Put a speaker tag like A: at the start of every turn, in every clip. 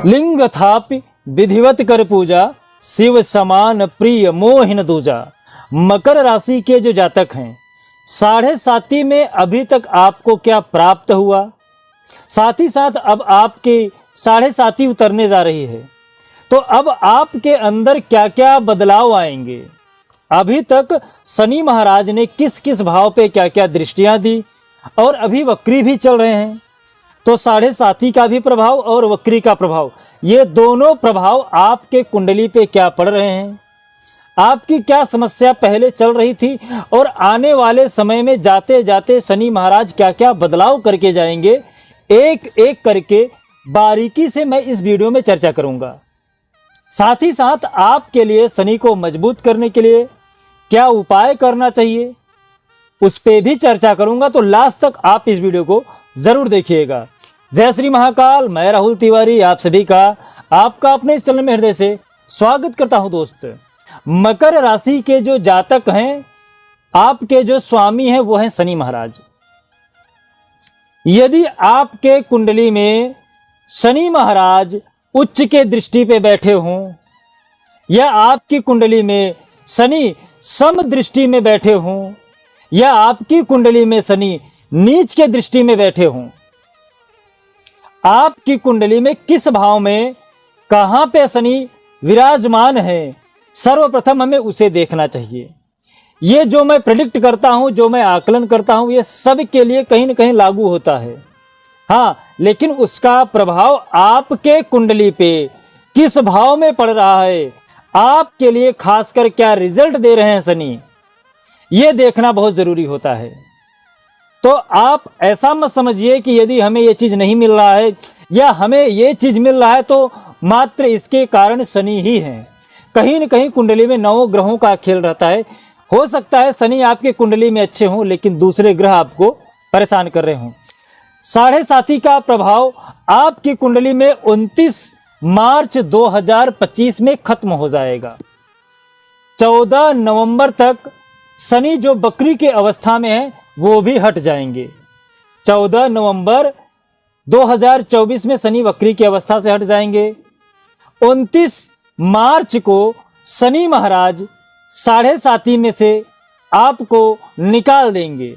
A: लिंग थापि विधिवत कर पूजा, शिव समान प्रिय मोहिन दूजा। मकर राशि के जो जातक हैं, 7.5 में अभी तक आपको क्या प्राप्त हुआ, साथ ही साथ अब आपकी 7.5 उतरने जा रही है, तो अब आपके अंदर क्या क्या बदलाव आएंगे। अभी तक शनि महाराज ने किस किस भाव पे क्या क्या दृष्टियां दी और अभी वक्री भी चल रहे हैं, तो 7.5 का भी प्रभाव और वक्री का प्रभाव, ये दोनों प्रभाव आपके कुंडली पे क्या पड़ रहे हैं, आपकी क्या समस्या पहले चल रही थी और आने वाले समय में जाते जाते शनि महाराज क्या क्या बदलाव करके जाएंगे, एक एक करके बारीकी से मैं इस वीडियो में चर्चा करूंगा। साथ ही साथ आपके लिए शनि को मजबूत करने के लिए क्या उपाय करना चाहिए, उस पे भी चर्चा करूंगा, तो लास्ट तक आप इस वीडियो को जरूर देखिएगा। जय श्री महाकाल, मैं राहुल तिवारी आप सभी का आपका अपने इस चैनल में हृदय से स्वागत करता हूं। दोस्त, मकर राशि के जो जातक हैं, आपके जो स्वामी हैं वो हैं शनि महाराज। यदि आपके कुंडली में शनि महाराज उच्च के दृष्टि पे बैठे हों या आपकी कुंडली में शनि सम दृष्टि में बैठे हों या आपकी कुंडली में शनि नीच के दृष्टि में बैठे हों, आपकी कुंडली में किस भाव में कहां पे शनि विराजमान है, सर्वप्रथम हमें उसे देखना चाहिए। ये जो मैं प्रेडिक्ट करता हूं, जो मैं आकलन करता हूं, ये सब के लिए कहीं ना कहीं लागू होता है, हाँ, लेकिन उसका प्रभाव आपके कुंडली पे किस भाव में पड़ रहा है, आपके लिए खासकर क्या रिजल्ट दे रहे हैं शनि, ये देखना बहुत जरूरी होता है। तो आप ऐसा मत समझिए कि यदि हमें ये चीज नहीं मिल रहा है या हमें ये चीज मिल रहा है तो मात्र इसके कारण शनि ही है। कहीं न कहीं कुंडली में 9 ग्रहों का खेल रहता है। हो सकता है शनि आपके कुंडली में अच्छे हों लेकिन दूसरे ग्रह आपको परेशान कर रहे हों। 7.5 का प्रभाव आपकी कुंडली में 29 मार्च 2025 में खत्म हो जाएगा। 14 नवंबर तक शनि जो बकरी के अवस्था में है वो भी हट जाएंगे। 14 नवंबर 2024 में शनि वक्री की अवस्था से हट जाएंगे। 29 मार्च को शनि महाराज 7.5 में से आपको निकाल देंगे,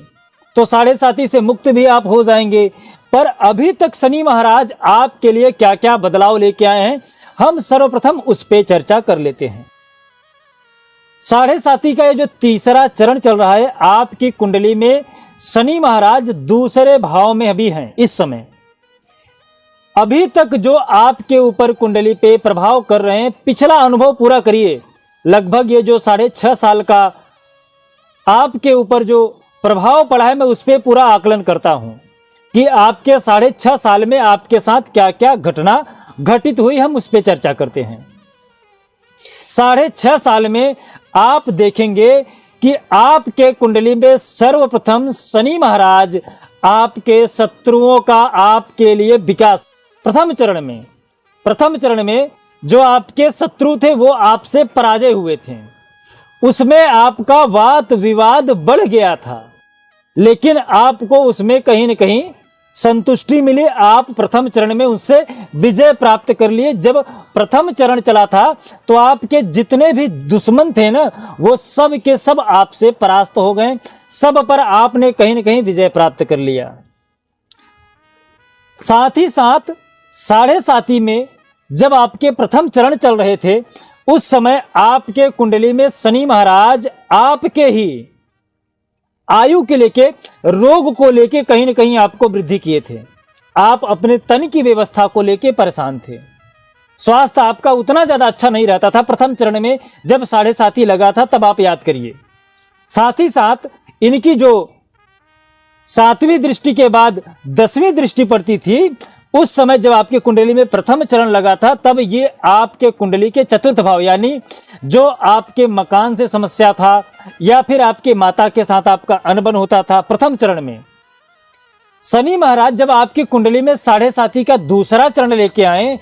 A: तो 7.5 से मुक्त भी आप हो जाएंगे। पर अभी तक शनि महाराज आपके लिए क्या क्या बदलाव लेके आए हैं, हम सर्वप्रथम उस पे चर्चा कर लेते हैं। 7.5 का ये जो तीसरा चरण चल रहा है, आपकी कुंडली में शनि महाराज दूसरे भाव में अभी हैं इस समय। अभी तक जो आपके ऊपर कुंडली पे प्रभाव कर रहे हैं, पिछला अनुभव पूरा करिए। लगभग ये जो 6.5 साल का आपके ऊपर जो प्रभाव पड़ा है, मैं उस पर पूरा आकलन करता हूं कि आपके 6.5 साल में आपके साथ क्या क्या घटना घटित हुई, हम उस पर चर्चा करते हैं। 6.5 साल में आप देखेंगे कि आपके कुंडली में सर्वप्रथम शनि महाराज आपके शत्रुओं का आपके लिए विकास, प्रथम चरण में जो आपके शत्रु थे वो आपसे पराजय हुए थे, उसमें आपका वाद विवाद बढ़ गया था, लेकिन आपको उसमें कहीं न कहीं संतुष्टि मिली। आप प्रथम चरण में उससे विजय प्राप्त कर लिए। जब प्रथम चरण चला था तो आपके जितने भी दुश्मन थे ना, वो सब के सब आपसे परास्त हो गए, सब पर आपने कहीं न कहीं विजय प्राप्त कर लिया। साथ ही साथ 7.5 में जब आपके प्रथम चरण चल रहे थे, उस समय आपके कुंडली में शनि महाराज आपके ही आयु के लेके, रोग को लेके कहीं न कहीं आपको वृद्धि किए थे। आप अपने तन की व्यवस्था को लेके परेशान थे। स्वास्थ्य आपका उतना ज्यादा अच्छा नहीं रहता था प्रथम चरण में जब 7.5 लगा था, तब आप याद करिए। साथ ही साथ इनकी जो 7वीं दृष्टि के बाद 10वीं दृष्टि पड़ती थी, उस समय जब आपके कुंडली में प्रथम चरण लगा था, तब ये आपके कुंडली के चतुर्थ भाव, यानी जो आपके मकान से समस्या था या फिर आपके माता के साथ आपका अनबन होता था, प्रथम चरण में शनि महाराज जब आपकी कुंडली में 7.5 का दूसरा चरण लेके आए,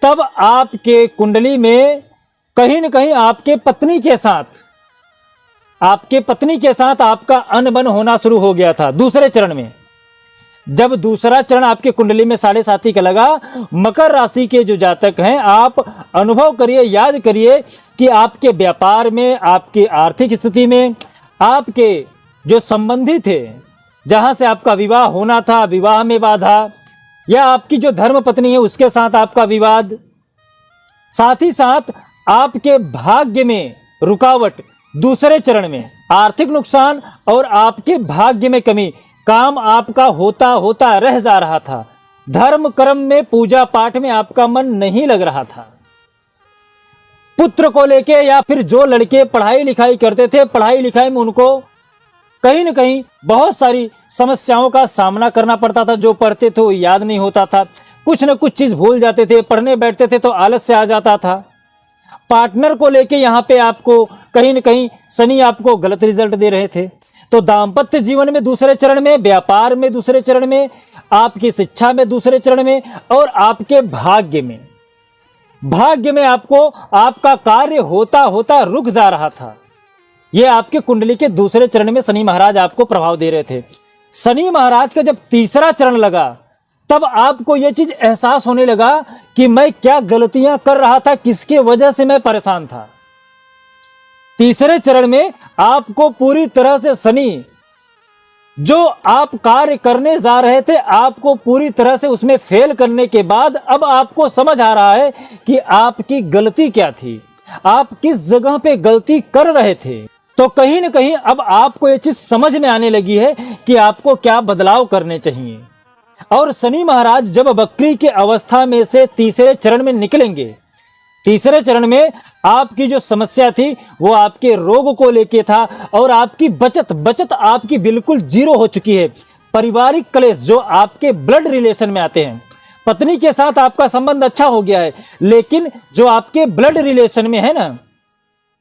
A: तब आपके कुंडली में कहीं न कहीं आपके पत्नी के साथ आपका अनबन होना शुरू हो गया था। दूसरे चरण में जब दूसरा चरण आपके कुंडली में 7.5 का लगा, मकर राशि के जो जातक हैं, आप अनुभव करिए, याद करिए कि आपके व्यापार में, आपकी आर्थिक स्थिति में, आपके जो संबंधी थे, जहां से आपका विवाह होना था, विवाह में बाधा, या आपकी जो धर्म पत्नी है उसके साथ आपका विवाद, साथ ही साथ आपके भाग्य में रुकावट, दूसरे चरण में आर्थिक नुकसान और आपके भाग्य में कमी, काम आपका होता होता रह जा रहा था, धर्म कर्म में, पूजा पाठ में आपका मन नहीं लग रहा था, पुत्र को लेके, या फिर जो लड़के पढ़ाई लिखाई करते थे, पढ़ाई लिखाई में उनको कहीं न कहीं बहुत सारी समस्याओं का सामना करना पड़ता था, जो पढ़ते थे वो याद नहीं होता था, कुछ न कुछ चीज भूल जाते थे, पढ़ने बैठते थे तो आलस्य आ जाता था। पार्टनर को लेके यहाँ पे आपको कहीं न कहीं शनि आपको गलत रिजल्ट दे रहे थे। तो दाम्पत्य जीवन में दूसरे चरण में, व्यापार में दूसरे चरण में, आपकी शिक्षा में दूसरे चरण में, और आपके भाग्य में आपको आपका कार्य होता होता रुक जा रहा था। ये आपके कुंडली के दूसरे चरण में शनि महाराज आपको प्रभाव दे रहे थे। शनि महाराज का जब तीसरा चरण लगा, तब आपको यह चीज एहसास होने लगा कि मैं क्या गलतियां कर रहा था, किसके वजह से मैं परेशान था। तीसरे चरण में आपको पूरी तरह से शनि, जो आप कार्य करने जा रहे थे, आपको पूरी तरह से उसमें फेल करने के बाद अब आपको समझ आ रहा है कि आपकी गलती क्या थी, आप किस जगह पे गलती कर रहे थे। तो कहीं न कहीं अब आपको ये चीज समझ में आने लगी है कि आपको क्या बदलाव करने चाहिए। और शनि महाराज जब वक्री की अवस्था में से तीसरे चरण में निकलेंगे, तीसरे चरण में आपकी जो समस्या थी वो आपके रोग को लेके था, और आपकी बचत आपकी बिल्कुल जीरो हो चुकी है। पारिवारिक क्लेश जो आपके ब्लड रिलेशन में आते हैं, पत्नी के साथ आपका संबंध अच्छा हो गया है, लेकिन जो आपके ब्लड रिलेशन में है ना,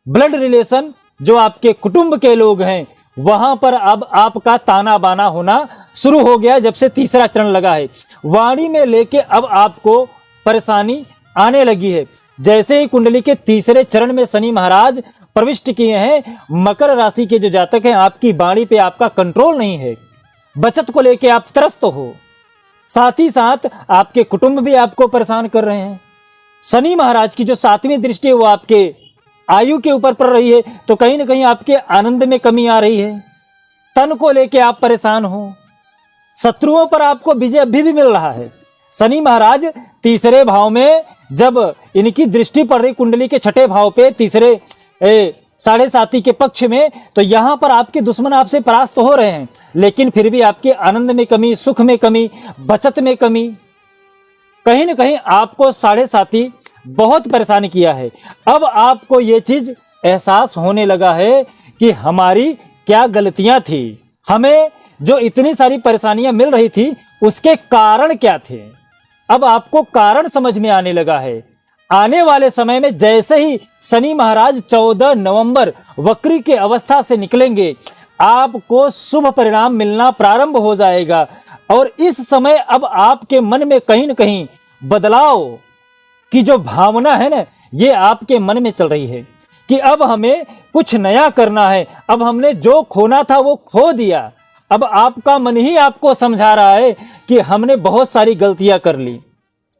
A: ब्लड रिलेशन जो आपके कुटुंब के लोग हैं, वहां पर अब आपका ताना बाना होना शुरू हो गया जब से तीसरा चरण लगा है। वाणी में लेके अब आपको परेशानी आने लगी है। जैसे ही कुंडली के तीसरे चरण में शनि महाराज प्रविष्ट किए हैं, मकर राशि के जो जातक हैं, आपकी वाणी पे आपका कंट्रोल नहीं है, बचत को लेके आप त्रस्त हो, साथ ही साथ आपके कुटुंब भी आपको परेशान कर रहे हैं। शनि महाराज की जो 7वीं दृष्टि है वो आपके आयु के ऊपर पड़ रही है, तो कहीं ना कहीं आपके आनंद में कमी आ रही है। तन को लेके आप परेशान हो, शत्रुओं पर आपको विजय अभी भी मिल रहा है। शनि महाराज तीसरे भाव में जब इनकी दृष्टि पड़ रही कुंडली के छठे भाव पे, तीसरे 7.5 के पक्ष में, तो यहां पर आपके दुश्मन आपसे परास्त हो रहे हैं, लेकिन फिर भी आपके आनंद में कमी, सुख में कमी, बचत में कमी, कहीं ना कहीं आपको 7.5 बहुत परेशान किया है। अब आपको ये चीज एहसास होने लगा है कि हमारी क्या गलतियां थी, हमें जो इतनी सारी परेशानियां मिल रही थी उसके कारण क्या थे। अब आपको कारण समझ में आने लगा है। आने वाले समय में जैसे ही शनि महाराज 14 नवंबर वक्री के अवस्था से निकलेंगे, आपको शुभ परिणाम मिलना प्रारंभ हो जाएगा। और इस समय अब आपके मन में कहीं न कहीं बदलाव की जो भावना है ना, ये आपके मन में चल रही है कि अब हमें कुछ नया करना है। अब हमने जो खोना था वो खो दिया। अब आपका मन ही आपको समझा रहा है कि हमने बहुत सारी गलतियां कर ली,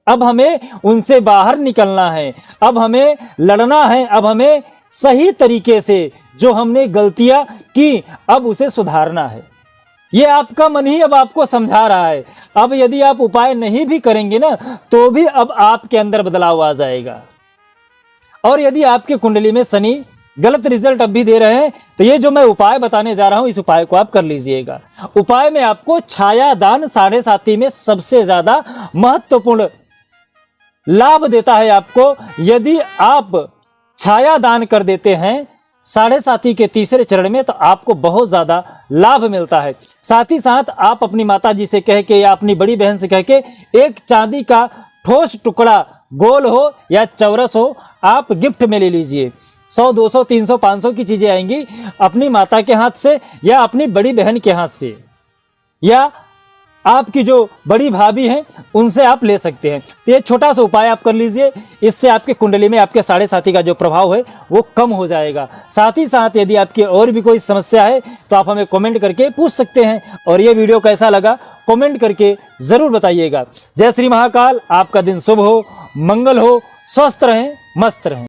A: अब हमें उनसे बाहर निकलना है, अब हमें लड़ना है, अब हमें सही तरीके से जो हमने गलतियां की अब उसे सुधारना है। ये आपका मन ही अब आपको समझा रहा है। अब यदि आप उपाय नहीं भी करेंगे ना, तो भी अब आपके अंदर बदलाव आ जाएगा। और यदि आपके कुंडली में शनि गलत रिजल्ट अब भी दे रहे हैं, तो ये जो मैं उपाय बताने जा रहा हूं, इस उपाय को आप कर लीजिएगा। उपाय में आपको छाया दान 7.5 में सबसे ज्यादा महत्वपूर्ण लाभ देता है आपको। यदि आप छाया दान कर देते हैं 7.5 के तीसरे चरण में, तो आपको बहुत ज्यादा लाभ मिलता है। साथ ही साथ आप अपनी माता जी से कह के या अपनी बड़ी बहन से कह के एक चांदी का ठोस टुकड़ा, गोल हो या चौरस हो, आप गिफ्ट में ले लीजिए। 100, 200, 300, 500 की चीजें आएंगी अपनी माता के हाथ से या अपनी बड़ी बहन के हाथ से, या आपकी जो बड़ी भाभी हैं उनसे आप ले सकते हैं। तो ये छोटा सा उपाय आप कर लीजिए, इससे आपके कुंडली में आपके साढ़े साथी का जो प्रभाव है वो कम हो जाएगा। साथ ही साथ यदि आपकी और भी कोई समस्या है तो आप हमें कमेंट करके पूछ सकते हैं। और ये वीडियो कैसा लगा कमेंट करके ज़रूर बताइएगा। जय श्री महाकाल। आपका दिन शुभ हो, मंगल हो, स्वस्थ रहें, मस्त रहें।